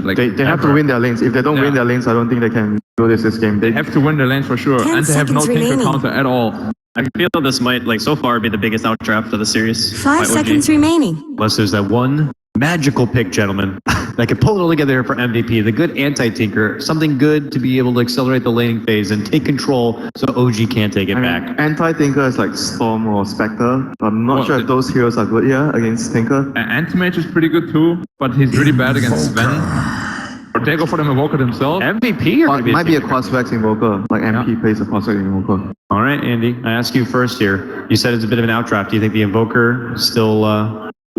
like They have to win their lanes. If they don't win their lanes, I don't think they can do this game. They have to win their lanes for sure, and they have no tinker counter at all. I feel this might, like, so far be the biggest outdraft of the series. 5 seconds remaining. Unless there's that one magical pick, gentlemen, that can pull it all together here for MVP. The good anti-tinker, something good to be able to accelerate the laning phase and take control so OG can't take it back. Anti-tinker is like Storm or Spectre. I'm not sure if those heroes are good here against tinker. Anti-mage is pretty good too, but he's really bad against Sven. Or they go for the Invoker themselves. MVP or might be a cross-vex Invoker, like MP plays a cross-vex Invoker. All right, Andy, I ask you first here. You said it's a bit of an outdraft. Do you think the Invoker still...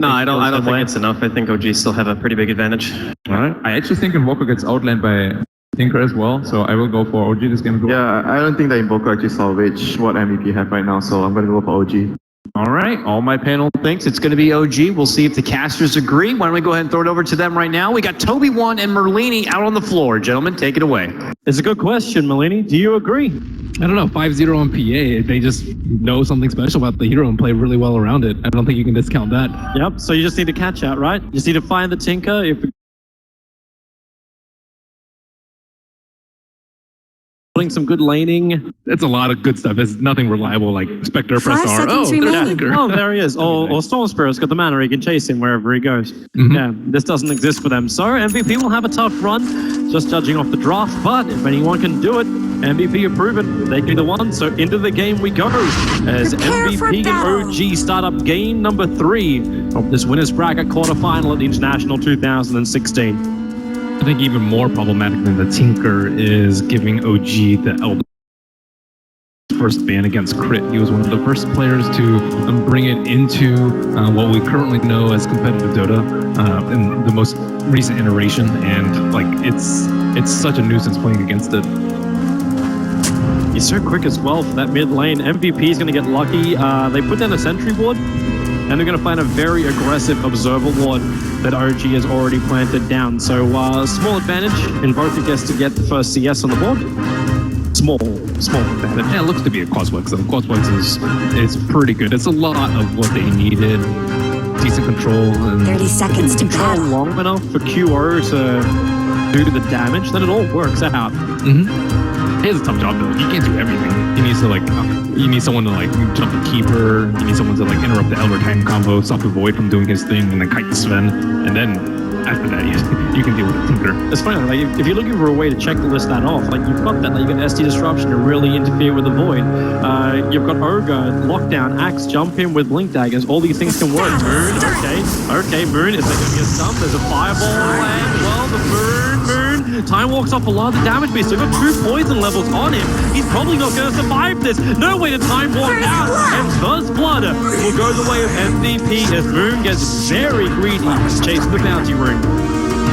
No, I don't think it's enough. I think OG still have a pretty big advantage. All right. I actually think Invoker gets outlaned by Tinker as well, so I will go for OG this game as well. Yeah, I don't think that Invoker actually salvage what MVP have right now, so I'm going to go for OG. All right, all my panel thinks it's going to be OG. We'll see if the casters agree. Why don't we go ahead and throw it over to them right now? We got Toby1 and Merlini out on the floor. Gentlemen, take it away. It's a good question, Merlini. Do you agree? I don't know, 5-0 on PA. They just know something special about the hero and play really well around it. I don't think you can discount that. Yep, so you just need to catch out, right? You just need to find the tinker. If putting some good laning. It's a lot of good stuff. It's nothing reliable like Spectre, press R. seconds remaining. Oh, there he is. Or Storm Spirit's got the mana. He can chase him wherever he goes. Yeah, this doesn't exist for them. So MVP will have a tough run, just judging off the draft. But if anyone can do it, MVP have proven they can be the one. So into the game we go as MVP and OG start up game number 3 of this winners bracket quarterfinal at the International 2016. I think even more problematic than the Tinker is giving OG the Elder first ban against crit. He was one of the first players to bring it into what we currently know as competitive Dota in the most recent iteration, and like it's such a nuisance playing against it. He's so quick as well for that mid lane. MVP is going to get lucky. They put down a sentry ward, and they're going to find a very aggressive observer ward that OG has already planted down. So small advantage. Invoker gets to get the first CS on the board. Small advantage. Yeah, it looks to be a Crossworks. So Crossworks is pretty good. It's a lot of what they needed. Decent control. And 30 seconds to control battle. long enough for QO to do the damage, then it all works out. He has a tough job though. He can't do everything. He needs to you need someone to like jump the keeper. You need someone to like interrupt the Elder Titan combo, stop the Void from doing his thing, and then kite the Sven. And then after that, you can deal with the Tinker. It's funny, like if you're looking for a way to check the list that off, like you've got that, like you've got SD Disruption to really interfere with the Void. You've got Ogre, Lockdown, Axe, Jump in with Blink Daggers. All these things can work. Moon, okay, Moon. Is there going to be a stump? There's a Fireball, and well, the Moon. Time walks off a lot of the damage beast. So we've got 2 poison levels on him. He's probably not going to survive this. No way to time walk out. And First Blood will go the way of MVP as Moon gets very greedy, chasing the bounty rune.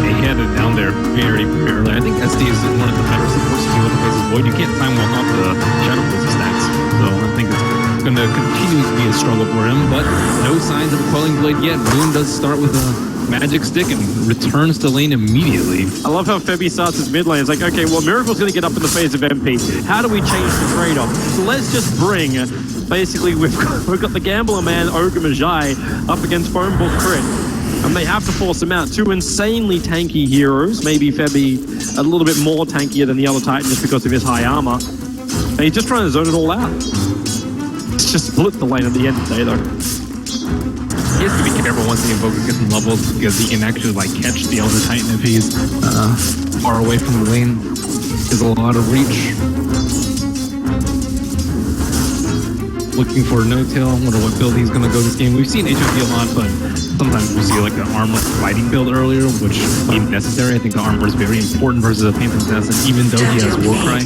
He had it down there very early. I think SD is one of the better supports to deal with the faces Void. You can't time walk off the Shadow Blizzard stacks. So I think it's going to continue to be a struggle for him, but no signs of a Quelling Blade yet. Moon does start with a magic stick and returns to lane immediately. I love how Febby starts his mid lane. It's like, okay, well, Miracle's going to get up in the phase of MP. How do we change the trade-off? So let's just bring, basically, we've got the Gambler Man, Ogre Magi, up against Foambook Crit. And they have to force him out. 2 insanely tanky heroes. Maybe Febby a little bit more tankier than the other Titan just because of his high armor. And he's just trying to zone it all out. It's just split the lane at the end of the day, though. He has to be careful once the Invoker gets some levels because he can actually like catch the Elder Titan if he's far away from the lane. There's a lot of reach. Looking for no-tail. Wonder what build he's going to go this game. We've seen HOD a lot, but sometimes we see like an armless fighting build earlier, which ain't necessary. I think the armor is very important versus a Phantom Assassin, even though he has Warcry.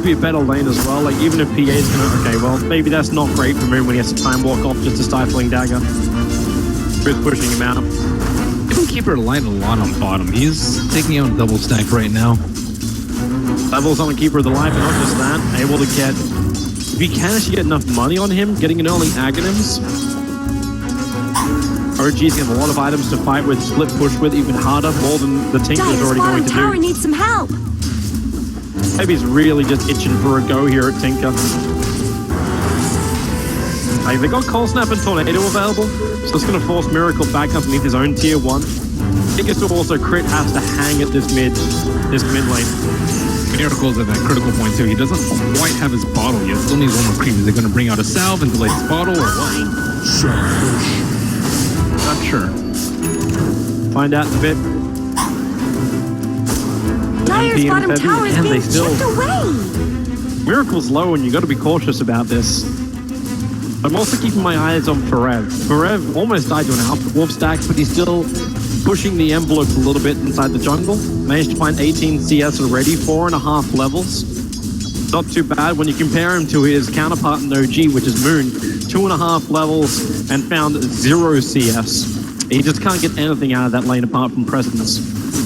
Be a better lane as well. Like even if PA is gonna, okay, well maybe that's not great for Moon when he has to time walk off just a stifling dagger. With pushing him out. Even Keeper light a lot on bottom. He's taking out double stack right now. Levels on the Keeper of the Life, and not just that, able to get, if you can actually get enough money on him, getting an early Aghanims. OG's gonna have a lot of items to fight with, split push with, even harder, more than the Tinker is already going to tower do. needs some help. Maybe he's really just itching for a go here at Tinker. Like, they got Cold Snap and Tornado available, so it's going to force Miracle back underneath his own tier 1. think it's also Crit has to hang at this mid lane. Miracle's at that critical point too. He doesn't quite have his bottle yet. Still needs one more creep. Is they going to bring out a salve and delay his bottle or what? Not sure. Find out in a bit. Dyer's MP and bottom Febby, tower is and they being still- chipped away. Miracle's low, and you got to be cautious about this. I'm also keeping my eyes on Ferev. Ferev almost died to an Alpha Wolf stack, but he's still pushing the envelope a little bit inside the jungle. Managed to find 18 CS already, 4.5 levels. Not too bad when you compare him to his counterpart in OG, which is Moon. 2.5 levels and found 0 CS. He just can't get anything out of that lane apart from presence.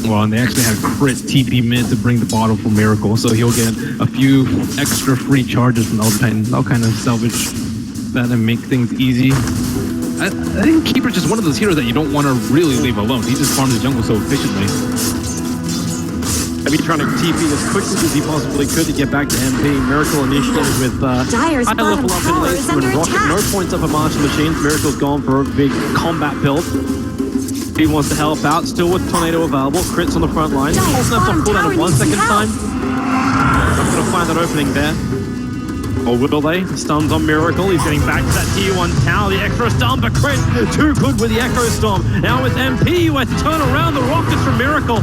Well, and they actually had Crit TP mid to bring the bottle for Miracle, so he'll get a few extra free charges from Elder Titan. That'll kind of salvage that and make things easy. I think Keeper's just one of those heroes that you don't want to really leave alone. He just farms the jungle so efficiently. I've been trying to TP as quickly as he possibly could to get back to MP. Miracle initiated with Dyer's high bottom level up in tower late is with under Rocket. No attack. points up at Martial Machines. Miracle's gone for a big combat build. He wants to help out, still with Tornado available. Crits on the front line. Dyer's Snaps on bottom cooldown tower in 1 needs some second help. time. Not going to find that opening there. Or will they? Stuns on Miracle. He's getting back to that tier 1 tower. The extra stun, but Crit too good with the Echo Storm. Now with MP, who has to turn around the rockets from Miracle.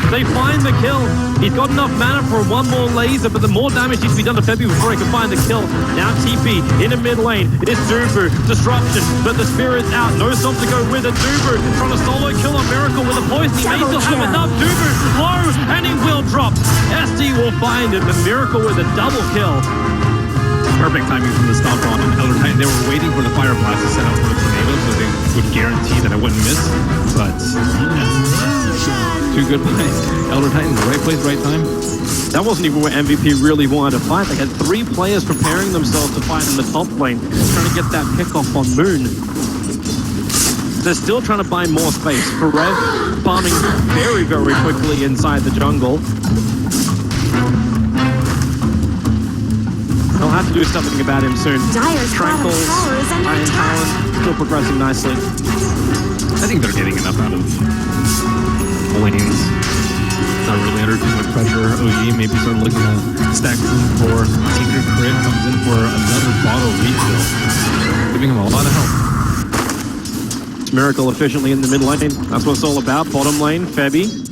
They find the kill. He's got enough mana for one more laser, but the more damage needs to be done to Febby before he can find the kill. Now TP in the mid lane. It's Dubu. Disruption, but the Spirit's out. No stop to go with it. Dubu trying to solo kill on Miracle with a poison. He may Double still have kill. enough. Dubu low, and he will drop. SD will find it, but Miracle with a double kill. Perfect timing from the stomp on Elder Titan. They were waiting for the Fire Blast to set up for the tornado so they would guarantee that I wouldn't miss. But too good play. Elder Titan, the right place, right time. That wasn't even where MVP really wanted to fight. They had 3 players preparing themselves to fight in the top lane, trying to get that pick off on Moon. They're still trying to buy more space. Ferev farming very, very quickly inside the jungle. They'll have to do something about him soon. Dyer's bottom Tranquils, tower is under Iron attack. Talon, still progressing nicely. I think they're getting enough out of lanes. Not really under too much pressure. OG maybe start looking at stacks in for Tinker. Crit comes in for another bottle refill, giving him a lot of help. Miracle efficiently in the mid lane. That's what it's all about. Bottom lane, Febby.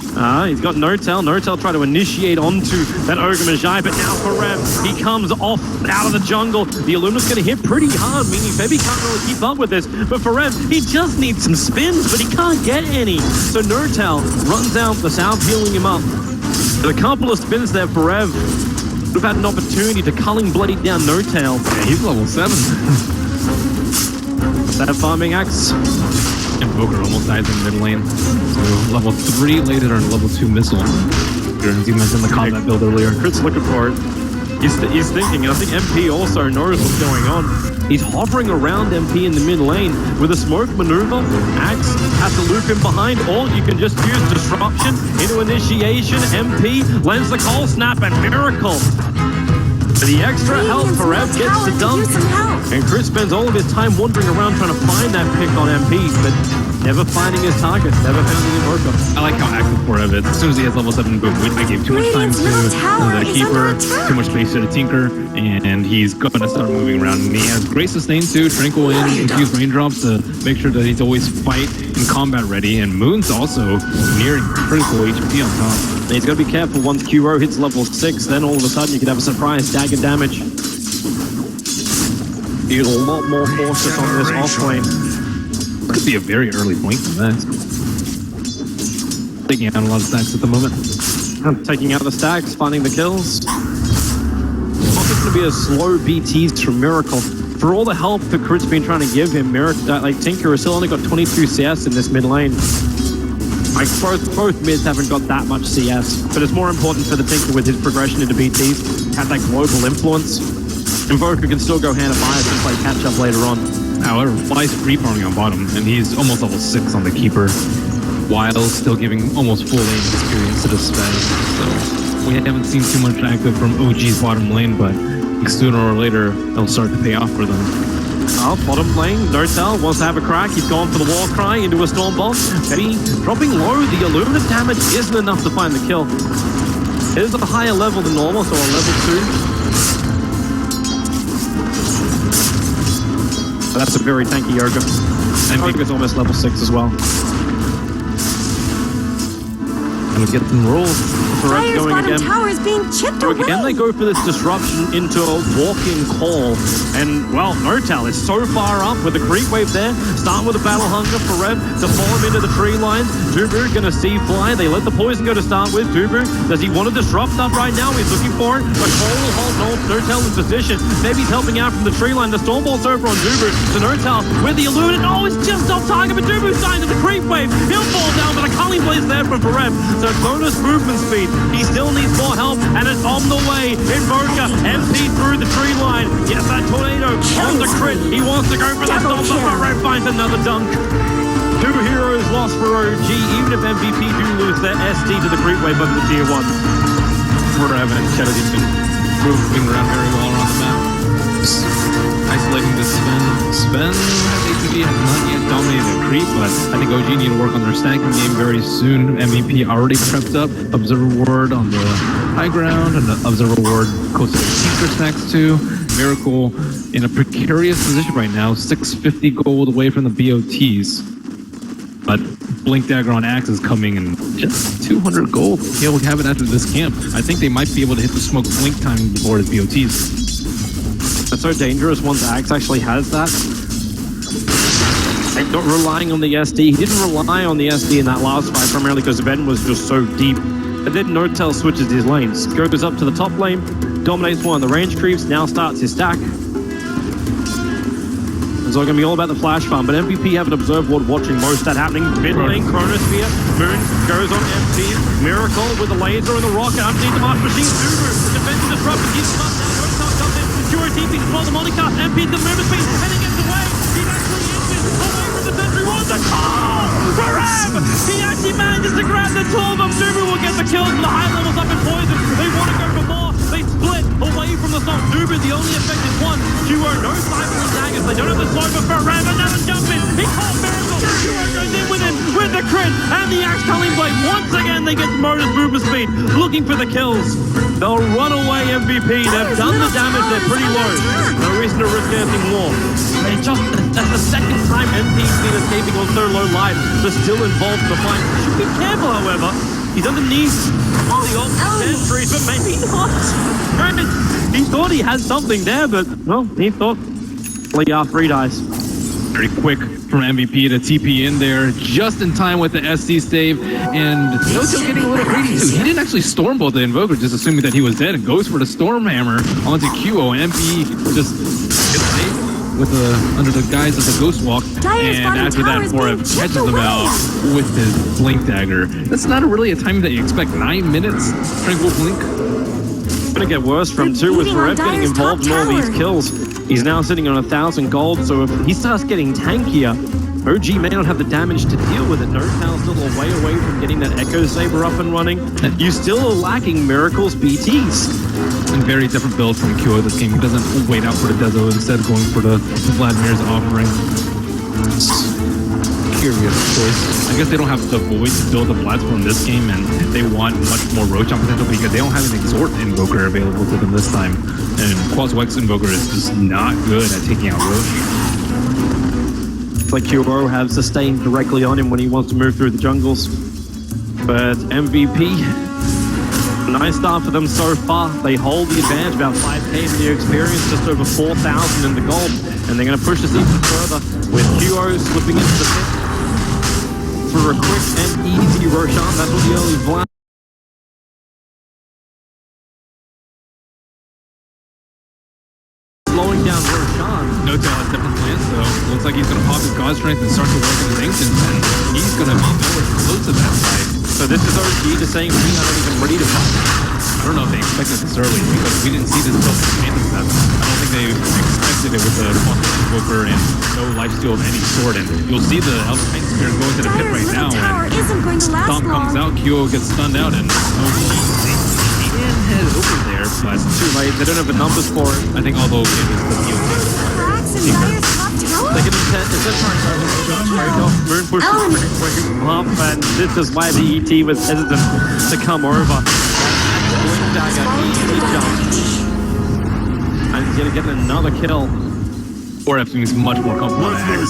He's got No-Tail. No-Tail try to initiate onto that Ogre Magi, but now Ferev, he comes off out of the jungle. The Illumina's going to hit pretty hard, meaning Febby can't really keep up with this. But Ferev, he just needs some spins, but he can't get any. So No-Tail runs out, the sound healing him up. But a couple of spins there, Ferev would have had an opportunity to Culling Blade down No-Tail. Yeah, he's level 7. That farming axe. Invoker almost dies in mid lane. So level 3 later on level 2 missile. As you mentioned the combat build earlier. Crit's looking for it. He's thinking, and I think MP also knows what's going on. He's hovering around MP in the mid lane with a smoke maneuver. Axe has to loop him behind, or you can just use disruption into initiation. MP lends the cold snap and Miracle. For the extra help, Ferev gets the dump. And Chris spends all of his time wandering around trying to find that pick on MP, but never finding his target, never finding the Invoker. I like how active Ferev is. As soon as he has level 7, boom. I gave too much time to the Keeper, too much space to the Tinker, and he's going to start moving around. And he has great sustain too, Tranquil in, infused raindrops to make sure that he's always fight and combat ready. And Moon's also nearing critical HP on top. And he's got to be careful once QO hits level 6, then all of a sudden you could have a surprise dagger damage. Be a lot more cautious on this off lane. Could be a very early point from that. Taking out a lot of stacks at the moment. Taking out the stacks, finding the kills. Also going to be a slow BTs from Miracle. For all the help that Crit's been trying to give him, Tinker has still only got 22 CS in this mid lane. Like both mids haven't got that much CS, but it's more important for the Tinker with his progression into BTs, have that global influence. Invoker can still go hand of fire and play catch up later on. However, Fly's free farming on bottom, and he's almost level 6 on the Keeper, while still giving almost full lane experience to the Spez. So we haven't seen too much active from OG's bottom lane, but sooner or later, it'll start to pay off for them. House, bottom lane, Notel wants to have a crack. He's gone for the war cry into a storm bomb. Eddie dropping low. The Illumina damage isn't enough to find the kill. It is at a higher level than normal, so on level 2. But that's a very tanky Yoga. And Yoga's almost level 6 as well. And we get them rolled. Dire's bottom tower is being chipped away. Again, they go for this disruption into a walk-in call. And, well, Notal is so far up with the creep wave there. Starting with a battle hunger for Rev to fall him into the tree lines. Dubu gonna see fly. They let the poison go to start with. Dubu, does he want to disrupt up right now? He's looking for it. But Cole will hold Notal in position. Maybe he's helping out from the tree line. The Stormbolt's over on Dubu. So Notal with the Illuminate. Oh, it's just off target, but Dubu's dying to the creep wave. He'll fall down, but a Culling Blaze there from Rev. So bonus movement speed. He still needs more help, and it's on the way. Invoker, MP through the tree line. Yes, that tornado on the crit. He wants to go for the stop, but Red finds another dunk. 2 heroes lost for OG, even if MVP do lose their SD to the creep wave of the tier 1. Forever and Charity's been moving around very well around the map. Just isolating the Sven. Sven ATV has not yet dominated the creep, but I think OG need to work on their stacking game very soon. MVP already prepped up. Observer Ward on the high ground, and the Observer Ward close to the Tinker stacks too. Miracle in a precarious position right now, 650 gold away from the BOTs. But Blink Dagger on Axe is coming in just 200 gold. He'll have it after this camp. I think they might be able to hit the smoke blink time before his BOTs. That's so dangerous once Axe actually has that. Like, not relying on the SD. He didn't rely on the SD in that last fight, primarily because Ben was just so deep. And then Notel switches his lanes. Goes up to the top lane, dominates one of the range creeps, now starts his stack. It's all going to be all about the flash farm, but MVP haven't observed what watching most that happening. Mid lane, Chronosphere, Moon goes on MP, Miracle with the laser and the rocket underneath the March Machine, Subaru, defensive disruption, he's up now, Notel comes in, Cure TP to follow the Monica, MP to the movement speed, and he gets away, he's actually injured, away from the sentry, wants a call! Forever! He actually manages to grab the 12 of Subaru will get the kills from the high levels up in poison, they want to go for more, they split away from the song. Dubu, the only effect is one. QO, no cycling daggers. They don't have the slow, but Forever another jump in. He caught Miracle. QO goes in with the crit and the Axe Culling Blade. Once again, they get bonus movement speed, looking for the kills. They'll run away MVP. They've done the damage. They're pretty low. No reason to risk anything more. That's the second time MP's been escaping on so low life. They're still involved in the fight. Should be careful, however. He's underneath all the old trees, but maybe not. He thought he had something there, but well, he thought R3 dies. Very quick from MVP to TP in there, just in time with the SD stave, and Notel getting a little greedy too. He didn't actually storm bolt the Invoker, just assuming that he was dead, and goes for the Storm Hammer onto QO, and MP just gets saved with under the guise of the Ghost Walk, and after that, Forev catches him out with his Blink Dagger. That's not really a timing that you expect. 9 minutes, Tranquil Blink. It's gonna get worse from 2 with Forev getting involved in all these kills. He's now sitting on 1,000 gold, so if he starts getting tankier, OG may not have the damage to deal with it. Notal's still a way away from getting that Echo Saber up and running. You still are lacking Miracle's BTs. And very different build from QO this game. He doesn't wait out for the Dezo, instead going for the Vladimir's offering. Curious choice. I guess they don't have the void to build a platform this game, and they want much more roach on potential because they don't have an Exhort Invoker available to them this time. And Quaswex Invoker is just not good at taking out roach. It's like QO has sustained directly on him when he wants to move through the jungles. But MVP, nice start for them so far. They hold the advantage, about 5k in the experience, just over 4,000 in the gold. And they're going to push this even further with QO slipping into the pit for a quick and easy Roshan. That's what the early Vlad. Slowing down Roshan. Notel has different plans though. Looks like he's going to pop his God Strength and start to work on his Ancients, and he's going to be nowhere close to that fight. So this is OG just saying we are not even ready to fight. I don't know if they expected this early because we didn't see this until the Phantom Fest. I don't think they expected it with the Invoker and no lifesteal of any sort. And you'll see the Elder Titan Spirit go into the pit right now. And Stomp comes out, QO gets stunned out, and they can head over there, but It's too late. They don't have the numbers for it. I think although it was the Cracks in Dire's top They can Moon pushes pretty up, and this is why the ET was hesitant to come over. Blink dagger, easy jump. And he's gonna get another kill. Or F is much more complicated.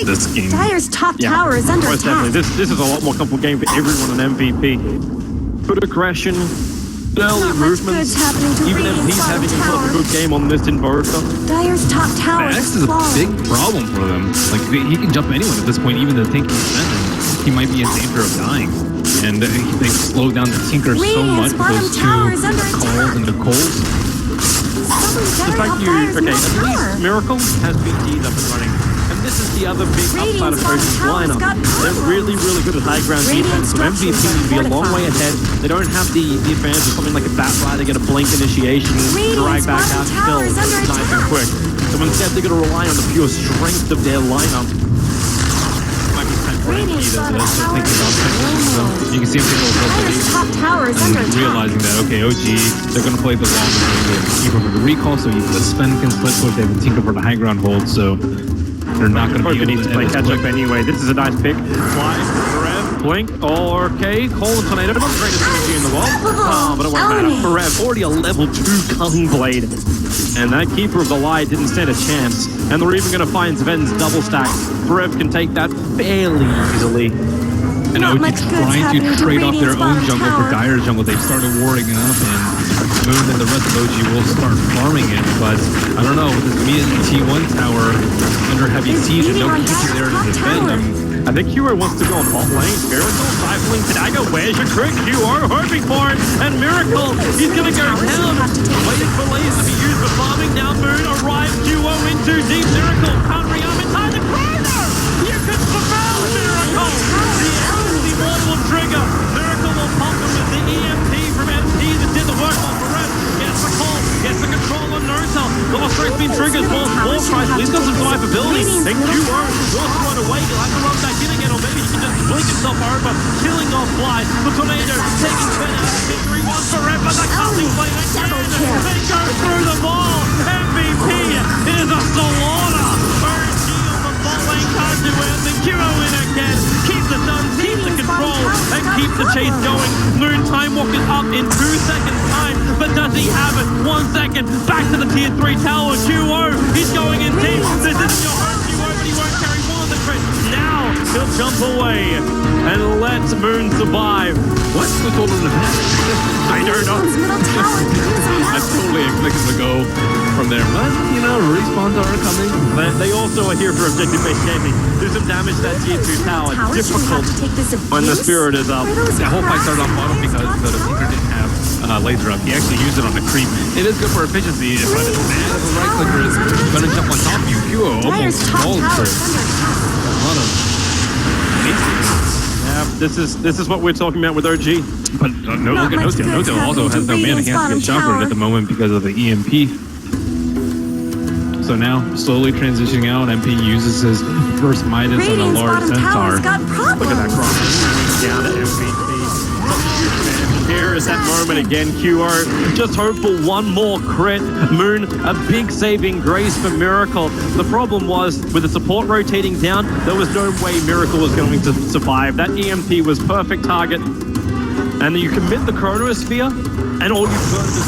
This game. Dire's top tower is under most attack. definitely. This is a lot more comfortable game for everyone on MVP. Good aggression, early movements. Even MP's having a good game on this inverter. Dire's top tower X is is a big problem for them. Like, he can jump anyone at this point, even the tanky defender. He might be in danger of dying. And they slow down the Tinker so much with those two calls and the Coles. The fact you, okay, at least Miracle has been D'd up and running. And this is the other big upside of Ocean's lineup. They're really, really good at high ground defense. So MVP would be a long way ahead. They don't have the advantage of something like a Batrider, get a blink initiation, drag back out still nice and quick. So instead they're going to rely on the pure strength of their lineup. You can see him take Dire's top tower is under and attack. realizing that, okay, OG, they're going to play the long game. They have Tinker for the recall, so even the spin can split push. They have a Tinker for the high ground hold, so they're not going to be able to play catch up anyway. This is a nice pick. Fly, Rev, blink, okay, Call and Tornado, not the greatest synergy in the world. But it won't matter. For Rev, already a level 2 Culling Blade. And that Keeper of the Light didn't stand a chance. And they're even going to find Sven's double stack. Rev can take that fairly easily. And OG trying to trade off their own jungle for Dire's jungle. They've started warding it up, and Moon and the rest of OG will start farming it. But I don't know, with this Mia T1 tower under heavy siege and no creature there to defend them. I think QO wants to go on bot lane. Miracle, Stifling Dagger, where's your crit? QO hoping for it, and Miracle, he's gonna go down. Waiting for lasers to be used for farming. Now Moon arrives, QO in too deep. Miracle countering up inside the corner. You can survive Miracle. The immortal trigger. Miracle will pop him with the EMP from MP that did the work on Perez. Gets the call, gets the control on Nortel. The Osprey's been triggered, War Price. He's got some survivability. And QO wants to run away. He'll have to run back in again, or maybe he can just blink himself over, killing off Fly. The Tornado taking Sven out of victory once forever. The cutting play again. They go through the ball. MVP is a slaughter. OG on the ball lane can't do anything. QO in again. Keep the duns, keep the control, and keep the chase going. Moon time walking up in 2 seconds time, but does he have it? 1 second, back to the tier 3 tower. QO, he's going in deep. This isn't your home, QO, but he won't carry one of the crit. Now he'll jump away and let Moon survive. What's the total of that? I don't know. I totally expected to go from there, but you know, respawns are coming. They also are here for objective-based gaming. Do some damage to that tier 2 tower. Difficult when the spirit is up. That whole fight started on bottom because the Tinker didn't have laser up. He actually used it on the creep. It is good for efficiency, but it's bad if the right clicker is going to jump on top of you. QO almost falls for a lot of this is what we're talking about with OG. But no, look at Notail. Notail also has no mana. He has to get shotgunned at the moment because of the EMP. So now, slowly transitioning out, MP uses his first Midas on a large Centaur. Look at that cross. Down to MVP. Here is that moment again, QO. Just hope for one more crit. Moon, a big saving grace for Miracle. The problem was, with the support rotating down, there was no way Miracle was going to survive. That EMP was perfect target. And then you commit the Chronosphere, and all you've got is...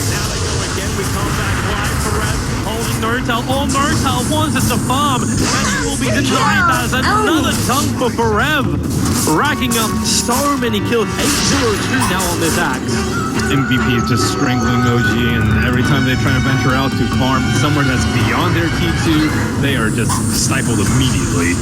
Now they go again, we come back live for Red, holding Nortel. All Nortel wants is to farm, and he will be denied that as another dunk for Forev. Racking up so many kills, 8-0-2 now on this axe. MVP is just strangling OG, and every time they try to venture out to farm somewhere that's beyond their T2, they are just stifled immediately.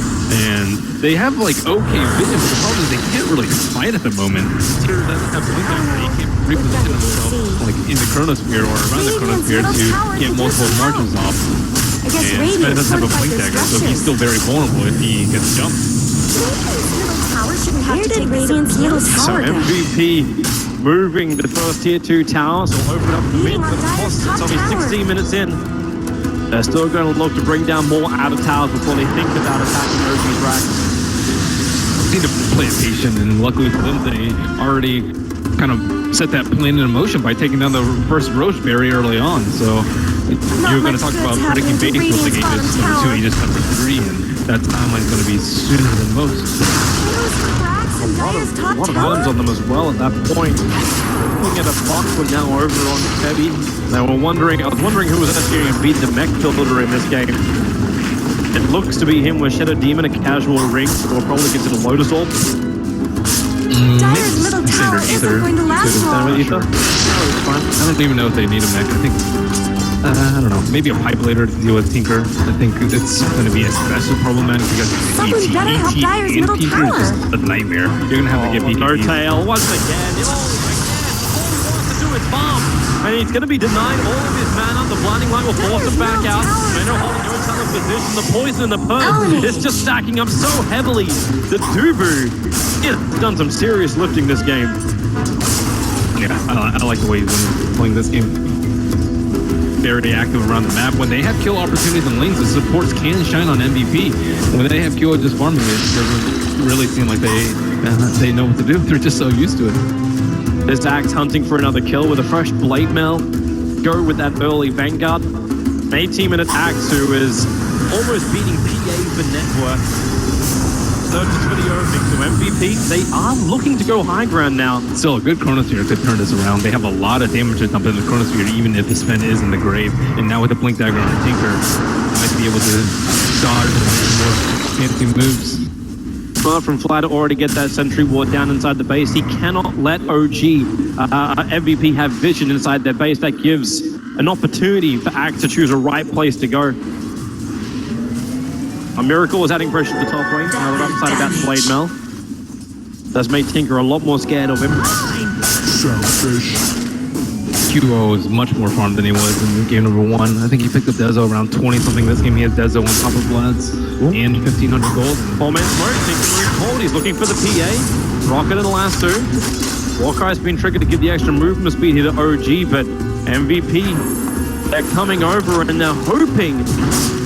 And they have like okay vision, but the problem is they can't really fight at the moment. Tier doesn't have blink on, they can't reposition themselves like in the Chronosphere or around the Chronosphere to get multiple marches off. And Sven doesn't have a blink dagger, so he's still very vulnerable if he gets jumped. So MVP moving the first tier 2 tower, so open up the mid, but the cost is only 16 minutes in. They're still going to look to bring down more outer towers before they think about attacking OG's racks. Need to play patient, and luckily for them, they already kind of set that plan in motion by taking down the first Roche berry early on. So you're going to talk about predicting base for the game is number 2, Aegis number 3, and that timeline's going to be sooner than most. A lot of items on them as well at that point. Looking at a box, we're now over on Heavy. I was wondering who was actually going to beat the mech builder in this game. It looks to be him with Shadow Demon, a casual ring, or probably consider Lotus Orb. Dyer's middle tower isn't going to last long. Sure. I don't even know if they need a mech. I think, I don't know, maybe a pipe later to deal with Tinker. I think it's going to be especially problematic because Someone better help Dyer's and middle Tinker tower. is just a nightmare. You're going to have to get BKBs. Tail once again. All he wants to do is bomb. And he's going to be denied all of his mana. The blinding light will force him back out. Mano holding no telling position. The poison and the purge is just stacking up so heavily. The Dubu has done some serious lifting this game. Yeah, I like the way he's playing this game. Very active around the map. When they have kill opportunities and lanes, the supports can shine on MVP. When they have QO just farming it doesn't really seem like they know what to do. They're just so used to it. There's Axe hunting for another kill with a fresh Blade Mail. Go with that early Vanguard. 18-minute Axe who is almost beating PA for network. So just for the opening to MVP, they are looking to go high ground now. Still, a good Chronosphere could turn this around. They have a lot of damage to dump in the Chronosphere, even if the spend is in the grave. And now with the Blink Dagger on Tinker, might be able to dodge and make more fancy moves. Smart from Fly to already get that Sentry Ward down inside the base. He cannot let OG MVP have vision inside their base. That gives an opportunity for Axe to choose a right place to go. A Miracle is adding pressure to the top lane. Another upside about Blade Mail. That's made Tinker a lot more scared of him. QO is much more farmed than he was in game number 1. I think he picked up Dezo around 20-something. This game he has Dezo on top of Vlad's and 1,500 gold. 4-man smoke, Tinker moves forward. He's looking for the PA. Rocket in the last 2. Warcry's been triggered to give the extra movement speed here to OG, but MVP, they're coming over and they're hoping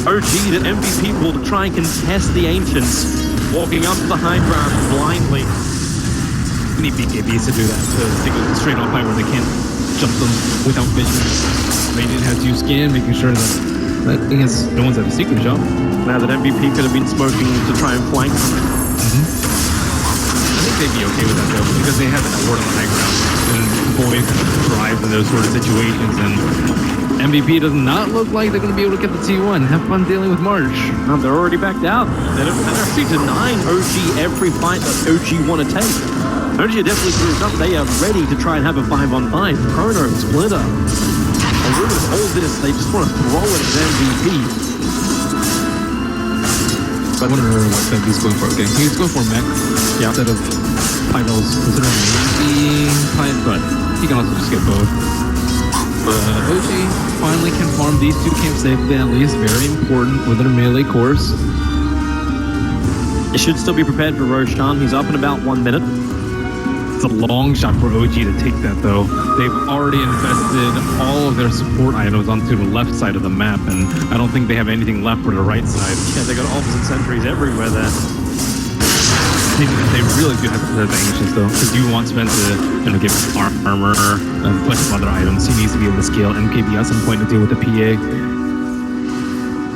OG that MVP will try and contest the Ancients, walking up to the high ground blindly. We need BKBs to do that, to go straight on high where they can't jump them without vision. Radiant has to scan, making sure that thing is no one's at a secret shot. Now that MVP could have been smoking to try and flank them. I think they'd be okay with that though, because they have that ward on the high ground and Void thrives in those sort of situations, and MVP does not look like they're going to be able to get the T1. Have fun dealing with March. No, they're already backed out. They're actually denying OG every fight that OG want to take. OG are definitely proved up. They are ready to try and have a 5-on-5. Chrono, Splitter. And with all this, they just want to throw it at MVP. I wonder what he's going for. Okay, he's going for mech instead of Pyro's, considering maybe Pyro, but he can also just get both. OG finally can farm these 2 camps safely, at least. Very important for their melee course. It should still be prepared for Roshan. He's up in about 1 minute. It's a long shot for OG to take that, though. They've already invested all of their support items onto the left side of the map, and I don't think they have anything left for the right side. Yeah, they got opposite sentries everywhere there. They really do have to protect the Ancients, though, because you want Sven to give armor, a bunch of other items. He needs to be able to scale MKB at some point to deal with the PA.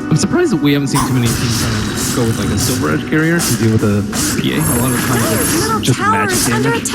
I'm surprised that we haven't seen too many teams trying to go with like a Silver Edge carrier to deal with a PA. A lot of times it's just magic damage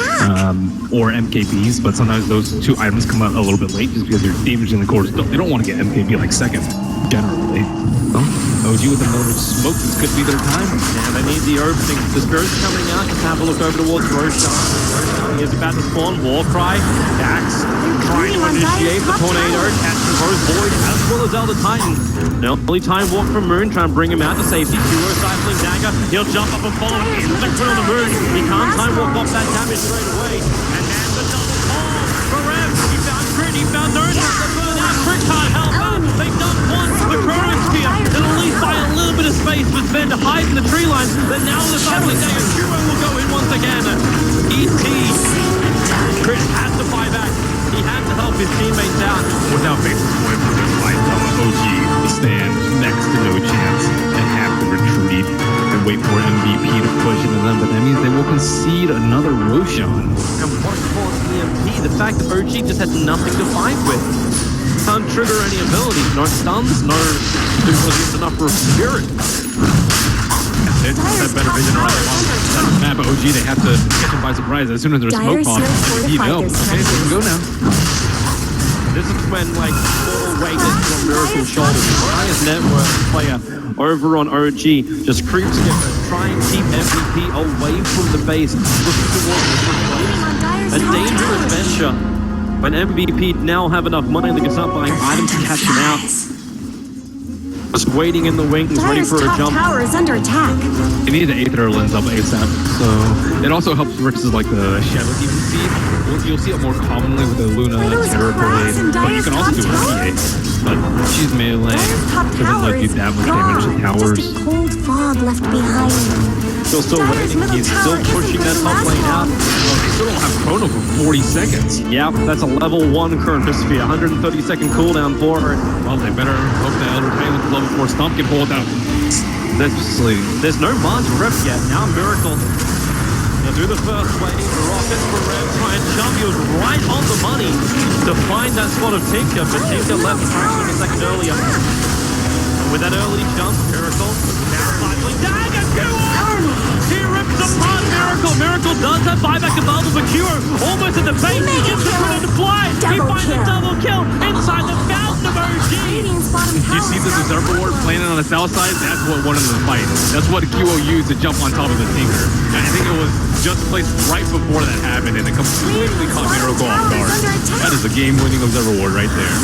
or MKBs, but sometimes those 2 items come out a little bit late just because they're damaging the cores. They don't want to get MKB like second, generally. Well, OG with a load of smoke, this could be their time. Yeah, they need the opening. The Spirit's coming out. Just have a look over towards Roshan. Roshan is about to spawn. Warcry, Dax, trying to initiate the tornado, catching both Void as well as Elder Titan. Now, early time walk from Moon, trying to bring him out to safety. QO cycling dagger. He'll jump up and follow him. Instant crit on the Moon. He can't time walk off that damage straight away. And then the double bomb for Rev. He found Crit. He found Nurse. The burnout. Crit can't help out. They've done one. The Chrono's here. It'll at least buy a little bit of space for Sven to hide in the tree line. But now the cycling dagger. QO will go in once again. ET. Crit had to buy back. He had to help his teammates out. Without basis point for this fight, OG stand next to no chance and have to retreat and wait for MVP to push into them, but that means they will concede another Roshan. And what caused EMP? The fact that OG just had nothing to fight with. can't trigger any abilities. No stuns, no enough for spirit. It's that better vision around the map. OG, they have to catch him by surprise as soon as there's smoke pops. MVP, no. Okay, so we go now. This is when, like, all weight is on Miracle's shoulders. The highest net worth player over on OG just creeps in, try and keep MVP away from the base, looking towards the place. A dangerous venture when MVP now have enough money they can start buying items to catch him out. Just waiting in the wings, waiting for a jump. Tower is under attack. They need the Aether lens up ASAP, so it also helps versus like the Shadow Demon Seed. You'll see it more commonly with the Luna Terror Parade, but you can also do it with PA. But she's melee, doesn't let you that much damage to towers. Just a cold fog left behind. Still waiting, he's still pushing that top lane out. Well, they still don't have Chrono for 40 seconds. Yep, that's a level 1 Chronosphere, 130-second cooldown for her. Well, they better hope that Elder Titan with level 4 Stomp can hold out. There's no Mars rep yet. Now Miracle. They'll do the first wave. The Rockets for Rev try and jump. He was right on the money to find that spot of Tinker, but Tinker left fraction a second earlier. And with that early jump, Miracle now cycling. Dagger QO! He rips apart Miracle. Miracle does have buyback available for QO. Almost at the base. He gets the put into fly. He finds a double kill inside the fountain of OG. You see this Observer Ward playing on the south side? That's what won him the fight. That's what QO used to jump on top of the Tinker. And I think it was just placed right before that happened, and it completely caught Miracle off guard. That is a game-winning Observer Ward right there.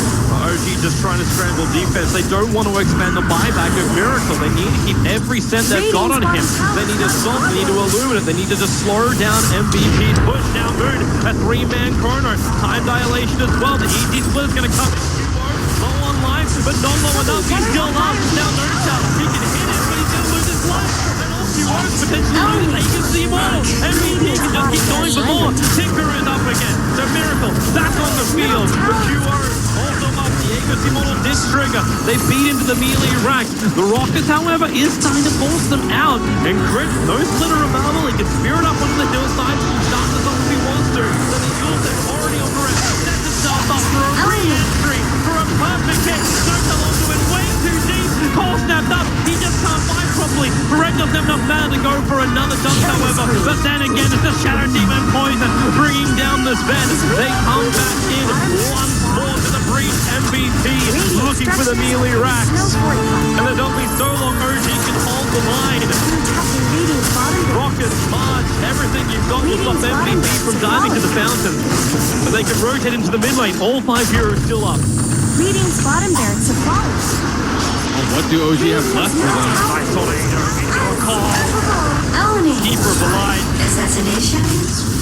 OG just trying to scramble defense. They don't want to expand the buyback of Miracle. They need to keep every cent they've got on him. They need to stop, they need to illuminate, they need to just slow down MVP, push down Moon, a 3-man Chrono, time dilation as well. The EG split is going to come. Low on life, but not low enough. He's still up. Now no shot. He can hit it, but he's going to lose his life. And all he wants potentially lose it. He can see more. MVP can just keep going for more. Tinker is up again. So Miracle back on the field. For QO also up. Diego Simolo did trigger. They beat into the melee rack. The Rockets, however, is starting to force them out. And Crit, no splitter available. He can spear it up onto the hillside. Start as long as he wants to. Then he feels it already over it. Sets himself up for a re-entry. For a perfect hit. Don't tell onto it. Way too deep. Cole snapped up. He just can't fight properly. Red doesn't have enough mana to go for another dunk, however. But then again, it's the Shadow Demon Poison bringing down this bend. They come back in once more to the breach. MVP looking for the melee racks. And there's only so long OG can hold the line. Rockets, March, everything you've got will stop MVP from diving to the fountain. But they can rotate into the mid lane. All 5 heroes still up. Leading bottom barracks to follow. What do OG have left for them? Nice tornado. Keeper of the line. Assassination.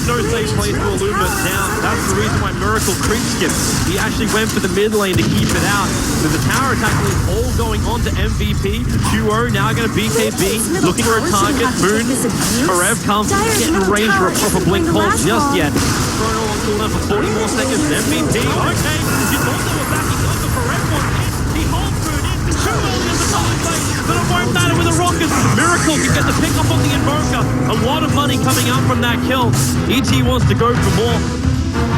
No safe place to illuminate down. That's the reason why Miracle creep skipped. He actually went for the mid lane to keep it out. So the tower attack is all going on to MVP. QO now going to BKB. Looking for a target. Moon. Karev can't get in range for a proper blink call just yet. Chrono on cooldown for 40 more seconds. MVP. Okay. You thought they were backing up the Karev one. He holds Moon in. Too early in the public lane. But it won't matter with the Rockets. Miracle can get the pick up on the Invoker. A lot of money coming out from that kill. ET wants to go for more.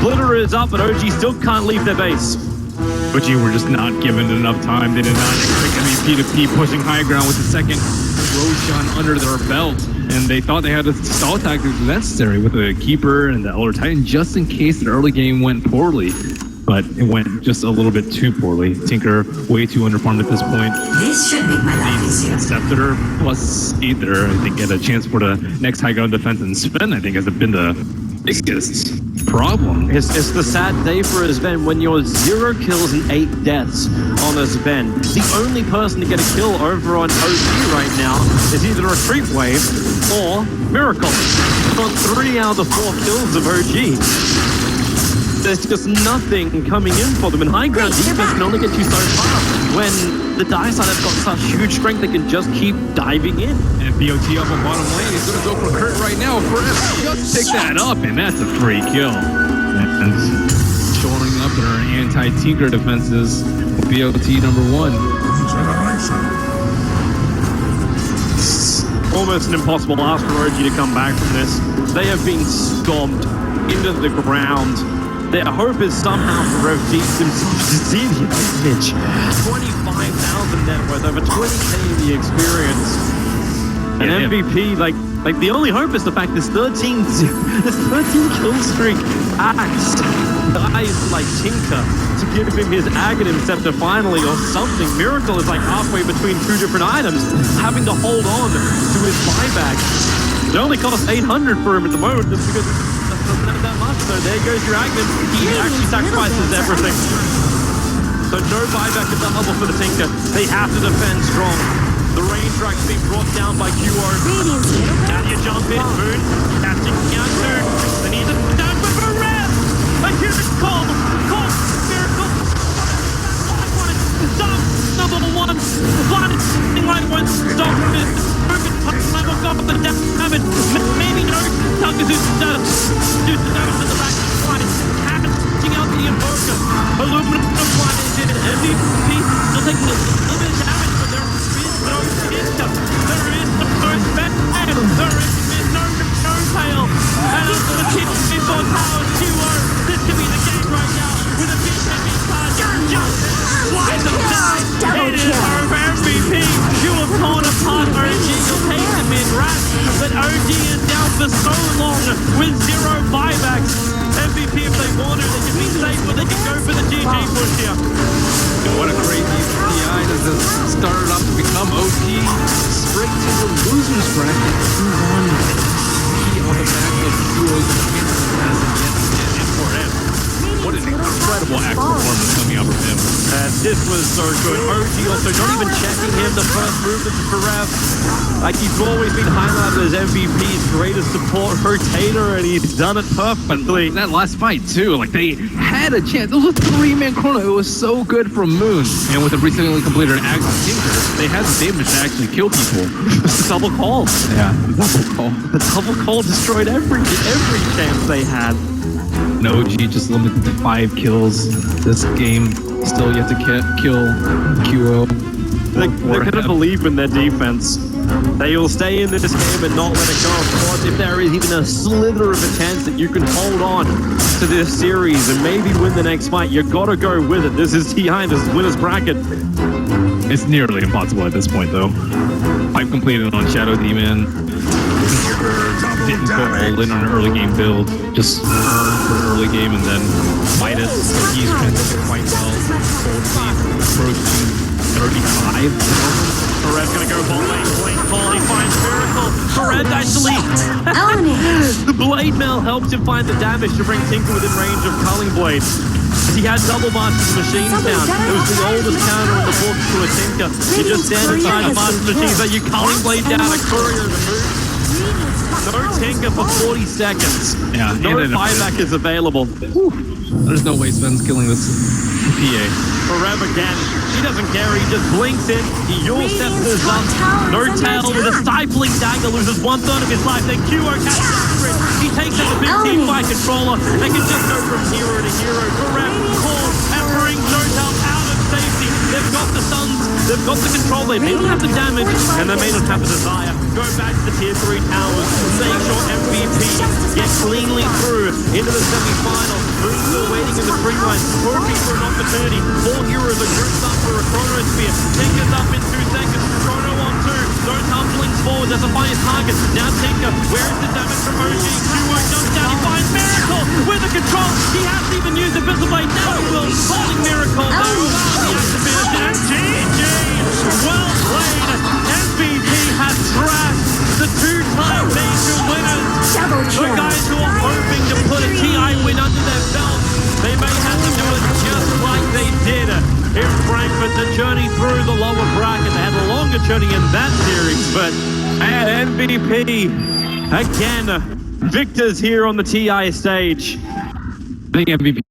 Blitter is up, but OG still can't leave their base. OG were just not given enough time. They did not expect MVP to be pushing high ground with the second Roshan under their belt. And they thought they had a stall tactic necessary with the Keeper and the Elder Titan just in case the early game went poorly. But it went just a little bit too poorly. Tinker way too underfarmed at this point. This should make my life easier. Scepter plus Aether, I think, get a chance for the next high ground defense. And Sven, I think, has been the biggest problem. It's the sad day for a Sven when you're 0 kills and 8 deaths on a Sven. The only person to get a kill over on OG right now is either a Retreat Wave or Miracle. On 3 out of the 4 kills of OG. There's just nothing coming in for them, and high ground defense can only get you so far when the Dire side has got such huge strength they can just keep diving in. And BOT up on bottom lane, he's gonna go for Kurt right now. For just pick that up, and that's a free kill. And showing up their anti-Tinker defenses, BOT number 1. Almost an impossible ask for OG to come back from this. They have been stomped into the ground Their hope is somehow for OG to see the advantage. 25,000 net worth, over 20k in the experience. An MVP, like the only hope is the fact this 13 kill streak acts guys like Tinker to give him his Aghanim Scepter finally or something. Miracle is like halfway between two different items, having to hold on to his buyback. It only costs 800 for him at the moment just because that's not that much. So there goes your Aghanim. He actually sacrifices everything. So no buyback at the level for the Tinker. They have to defend strong. The range rack's being brought down by QO. Down you jump in, Moon. Catching out Moon. They need to down with a rev. A huge call. Miracle. Stop. Number one. Blinded. Line one. Stop. Level got the damage. Maybe no. Tuckers who's do the damage to the back. Catching out the Invoker. Aluminum blinded in MVP. Still taking a little bit of damage, but there is no Tinker. There is no spec. There is no tail. And after the team before Tower QO, this could be the game right now with a BKB card. Wide of down. It is over MVP. You have torn apart OG. You'll take the mid-rat. But OG is down for so long with 0 buybacks. MVP, if they want to, they can be safe, but they can go for the GG push here. What a crazy TI does this started off to become OG straight to the losers bracket 2-1. He on the back of QO's and for him. What an incredible act performance coming out from him. And this was so good. OG also not even checking him. The first movement to Karev. Like he's always been highlighted as MVP's greatest support rotator, and he's done it perfectly. That last fight too, like they had a chance. It was a 3-man chrono. It was so good from Moon. And with the recently completed Aghanim Tinker, they had the damage to actually kill people. Double call. Yeah, double call. The double call destroyed every chance they had. No, OG just limited to 5 kills. This game still yet to kill QO. They're going to believe in their defense. They will stay in this game and not let it go. Of course, if there is even a slither of a chance that you can hold on to this series and maybe win the next fight, you got to go with it. This is TI, this is winner's bracket. It's nearly impossible at this point, though. I've completed on Shadow Demon. Didn't go all in on an early game build. Just for the early game and then Midas. So he's transitioned quite well. Cold Sleep approaching 35. Fared's gonna go ball lane, Blink call, he finds Miracle. Fared actually, the Blade Mail helps him find the damage to bring Tinker within range of Culling Blade. He had double Master's Machines down. It was the oldest counter in the book to a Tinker. You just stand inside the Master's Machines, but you Culling Blade down, a courier to move. No Tinker for 40 seconds. Yeah, no buyback is available. Whew. There's no way Sven's killing this PA. Forever again. He doesn't care, he just blinks in, he Yule steps this up, no tail with a stifling dagger, loses 1/3 of his life, then QO catches the sprint, he takes out the 15 by controller, they can just go from hero to hero, Forever, Call, and brings no tail out of safety, they've got the stuns, they've got the control, they may not have the damage, and they may not have the desire, go back to the tier 3 towers, make sure MVP gets cleanly through into the semi-final, Moon's still waiting in the spring line, hoping for an opportunity, 4 heroes are grouped up for a Chrono Spear, Tinker's up in 2 seconds, Chrono on 2, those tumblings forward, that's a finest target, now Tinker, where is the damage from OG, QO jumps down, he finds Miracle with the control, he hasn't even used the Pistol Blade, now he will, holding Miracle, though, he has to finish it, and GG, well played, MVP has trashed the 2-time major winners, the guys who are hoping to put a TI win under their belt, they may have to do it just like they did in Frankfurt to journey through the lower bracket. They had a longer journey in that series, but at MVP, again, victors here on the TI stage. I think MVP